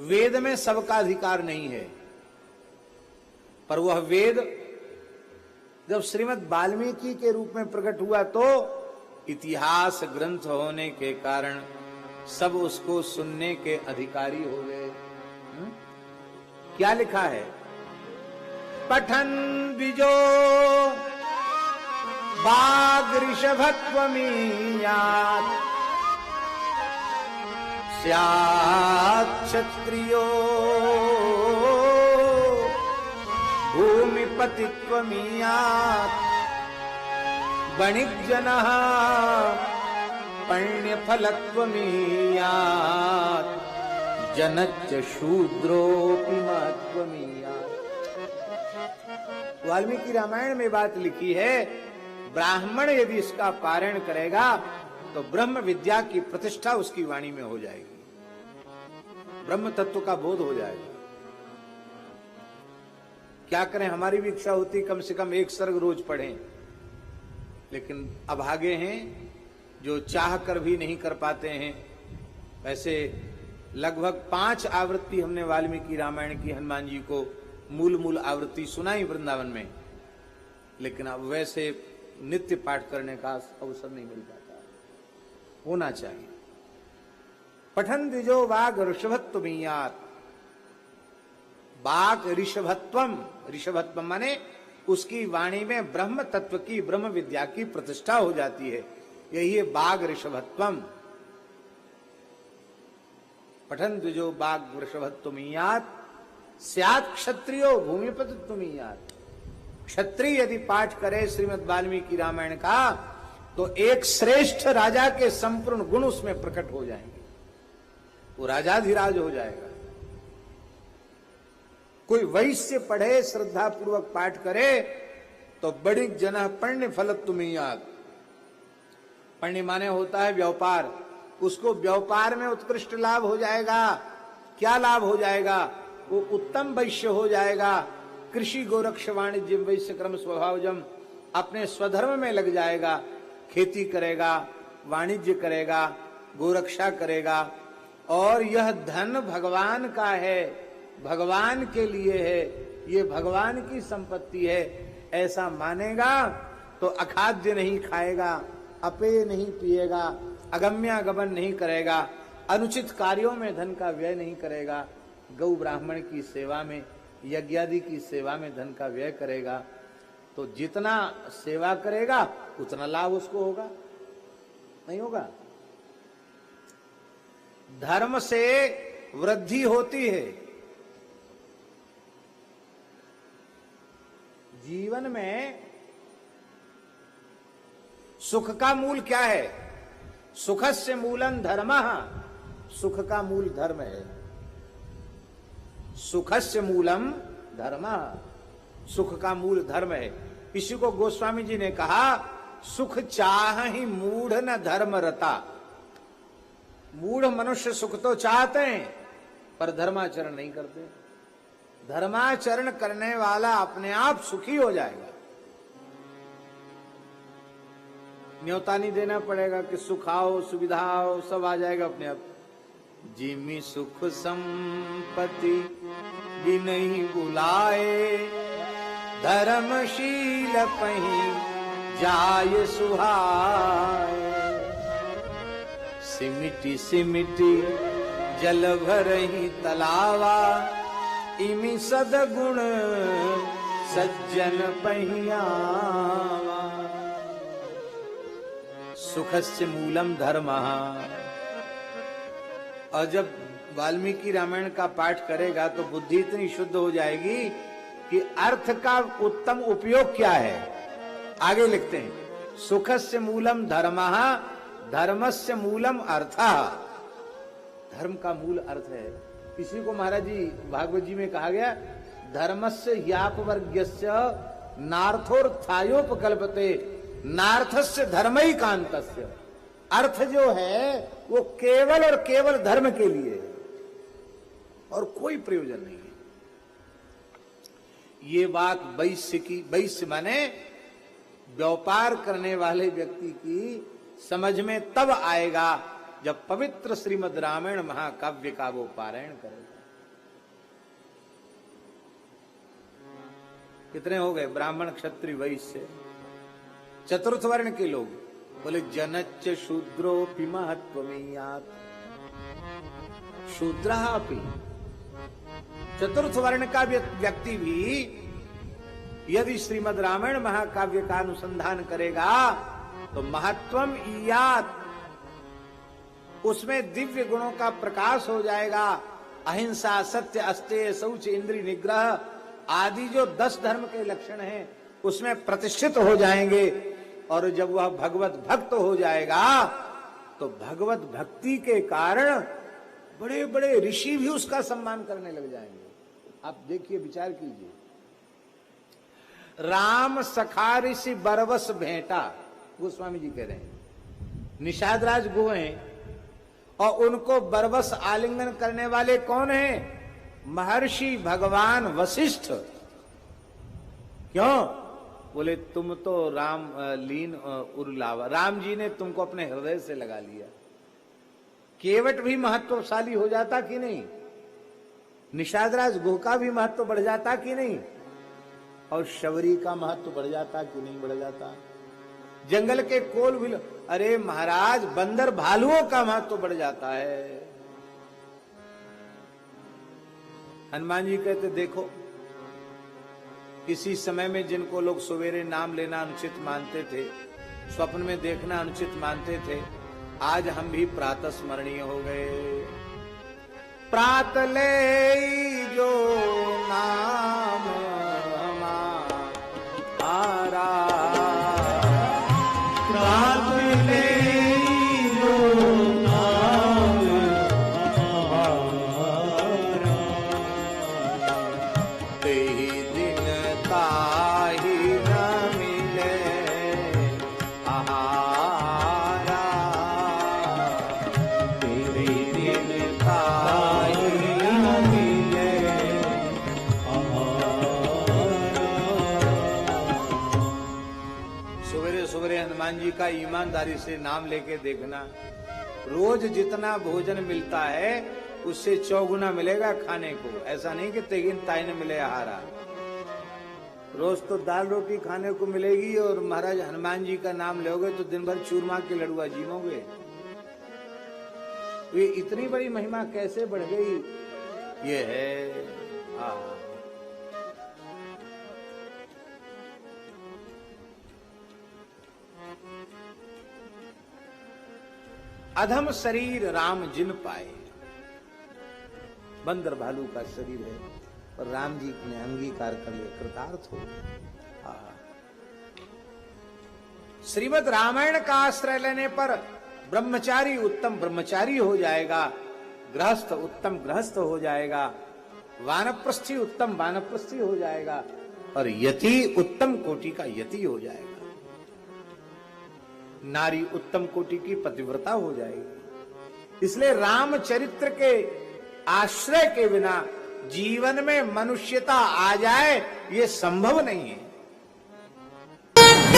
वेद में सबका अधिकार नहीं है, पर वह वेद जब श्रीमद् वाल्मीकि के रूप में प्रकट हुआ तो इतिहास ग्रंथ होने के कारण सब उसको सुनने के अधिकारी हो गए। क्या लिखा है? पठन द्विजो बाग ऋषभत्वमीयात् स्यात् क्षत्रियो भूमिपतित्वमीयात् वणिक्जनः पण्यफलत्वमीयात् जनच्च शूद्रोऽपि महत्वमीयात्। वाल्मीकि रामायण में बात लिखी है, ब्राह्मण यदि इसका पारायण करेगा तो ब्रह्म विद्या की प्रतिष्ठा उसकी वाणी में हो जाएगी, ब्रह्म तत्व का बोध हो जाएगा। क्या करें, हमारी भी इच्छा होती कम से कम एक सर्ग रोज पढ़ें, लेकिन अभागे हैं जो चाह कर भी नहीं कर पाते हैं। वैसे लगभग 5 आवृत्ति हमने वाल्मीकि रामायण की हनुमान जी को मूल आवृत्ति सुनाई वृंदावन में, लेकिन अब वैसे नित्य पाठ करने का अवसर नहीं मिल पाता, होना चाहिए। पठन द्विजो वाग ऋषभत्वमीयात्। बाग ऋषभत्वम, ऋषभत्वम माने उसकी वाणी में ब्रह्म तत्व की, ब्रह्म विद्या की प्रतिष्ठा हो जाती है, यही है बाग ऋषभत्वम। पठन द्विजो बाग ऋषभत्वमीयात् स्यात् क्षत्रियो भूमिपतित्वमीयात्। क्षत्रिय यदि पाठ करे श्रीमद् वाल्मीकि रामायण का तो एक श्रेष्ठ राजा के संपूर्ण गुण उसमें प्रकट हो जाएंगे, वो राजाधिराज हो जाएगा। कोई वैश्य पढ़े, श्रद्धा पूर्वक पाठ करे तो बड़ी जन पण्य फलत्वमीयात्। पण्य माने होता है व्यापार, उसको व्यापार में उत्कृष्ट लाभ हो जाएगा। क्या लाभ हो जाएगा? वो उत्तम वैश्य हो जाएगा। कृषि गोरक्ष वाणिज्य वैश्य क्रम स्वभावजम, अपने स्वधर्म में लग जाएगा, खेती करेगा, वाणिज्य करेगा, गोरक्षा करेगा, और यह धन भगवान का है, भगवान के लिए है, ये भगवान की संपत्ति है, ऐसा मानेगा तो अखाद्य नहीं खाएगा, अपेय नहीं पिएगा, अगम्यागमन नहीं करेगा, अनुचित कार्यों में धन का व्यय नहीं करेगा, गौ ब्राह्मण की सेवा में, यज्ञादि की सेवा में धन का व्यय करेगा, तो जितना सेवा करेगा उतना लाभ उसको होगा, नहीं होगा? धर्म से वृद्धि होती है। जीवन में सुख का मूल क्या है? सुखस्य मूलम धर्मः, सुख का मूल धर्म है। सुखस्य मूलम धर्मः, सुख का मूल धर्म है। इसी को गोस्वामी जी ने कहा, सुख चाह ही मूढ़ न धर्म रता। मूढ़ मनुष्य सुख तो चाहते हैं पर धर्माचरण नहीं करते। धर्माचरण करने वाला अपने आप सुखी हो जाएगा। न्योता नहीं देना पड़ेगा कि सुख आओ सुविधा आओ, सब आ जाएगा अपने आप। जिमि सुख संपत्ति भी नहीं बुलाए, धर्मशील पही जाय सुहाए। सिमिटी सिमिटी जल भरही तलावा, इमि सदगुण सज्जन पहियावा। सुखस्य मूलम धर्मः। और जब वाल्मीकि रामायण का पाठ करेगा तो बुद्धि इतनी शुद्ध हो जाएगी कि अर्थ का उत्तम उपयोग क्या है। आगे लिखते हैं, सुखस्य मूलम धर्मः, धर्मस्य मूलम अर्थः। धर्म का मूल अर्थ है। इसी को महाराज जी भागवत जी में कहा गया, धर्मस्य ह्यापवर्ग्यस्य नार्थोर्थायोपकल्पते, नार्थस्य धर्मैकान्तस्य। अर्थ जो है वो केवल और केवल धर्म के लिए है और कोई प्रयोजन नहीं है। ये बात वैश्य की, वैश्य माने व्यापार करने वाले व्यक्ति की समझ में तब आएगा जब पवित्र श्रीमद् रामायण महाकाव्य का वो पारायण करेगा। कितने हो गए? ब्राह्मण, क्षत्रिय, वैश्य, चतुर्थ वर्ण के लोग। बोले जनच्च शूद्रोपि महत्वमेयात्, शूद्रापि, चतुर्थ वर्ण का व्यक्ति भी यदि श्रीमद् रामायण महाकाव्य का अनुसंधान करेगा तो महत्वम इयात, उसमें दिव्य गुणों का प्रकाश हो जाएगा। अहिंसा, सत्य, अस्तेय, शौच, इंद्रिय निग्रह आदि जो 10 धर्म के लक्षण हैं उसमें प्रतिष्ठित हो जाएंगे। और जब वह भगवत भक्त हो जाएगा तो भगवत भक्ति के कारण बड़े बड़े ऋषि भी उसका सम्मान करने लग जाएंगे। आप देखिए, विचार कीजिए, राम सखा ऋषि बरवस भेंटा, गोस्वामी जी कह रहे हैं, निषाद राज गो हैं और उनको बरवस आलिंगन करने वाले कौन हैं? महर्षि भगवान वशिष्ठ। क्यों? बोले तुम तो राम लीन उर्लावा, राम जी ने तुमको अपने हृदय से लगा लिया। केवट भी महत्वशाली हो जाता कि नहीं? निषाद राज गो का भी महत्व बढ़ जाता कि नहीं? और शबरी का महत्व बढ़ जाता कि नहीं बढ़ जाता? जंगल के कोल भी, अरे महाराज बंदर भालुओं का महत्व बढ़ जाता है। हनुमान जी कहते देखो, किसी समय में जिनको लोग सवेरे नाम लेना अनुचित मानते थे, स्वप्न में देखना अनुचित मानते थे, आज हम भी प्रातः स्मरणीय हो गए। प्रातले जो नाम हमारा, प्रातले जो नाम हमारा, तेहि दिन ताहि न मिले आहारा, तेहि दिन ताहि न मिले आहारा। सवेरे सवेरे हनुमान जी का ईमानदारी से नाम लेके देखना, रोज जितना भोजन मिलता है उससे 4 गुना मिलेगा खाने को। ऐसा नहीं कि तेगिन ताई न मिले आहारा। रोज तो दाल रोटी खाने को मिलेगी और महाराज हनुमान जी का नाम लोगे तो दिन भर चूरमा के लड़ुआ जीवोगे। ये इतनी बड़ी महिमा कैसे बढ़ गई? ये है अधम शरीर राम जिन पाए, बंदर भालू का शरीर है और राम जी ने अंगीकार कर लिया, कृतार्थ हो। श्रीमद् रामायण का आश्रय लेने पर ब्रह्मचारी उत्तम ब्रह्मचारी हो जाएगा, गृहस्थ उत्तम गृहस्थ हो जाएगा, वानप्रस्थी उत्तम वानप्रस्थी हो जाएगा और यति उत्तम कोटि का यति हो जाएगा। नारी उत्तम कोटि की पतिव्रता हो जाएगी। इसलिए रामचरित्र के आश्रय के बिना जीवन में मनुष्यता आ जाए ये संभव नहीं है।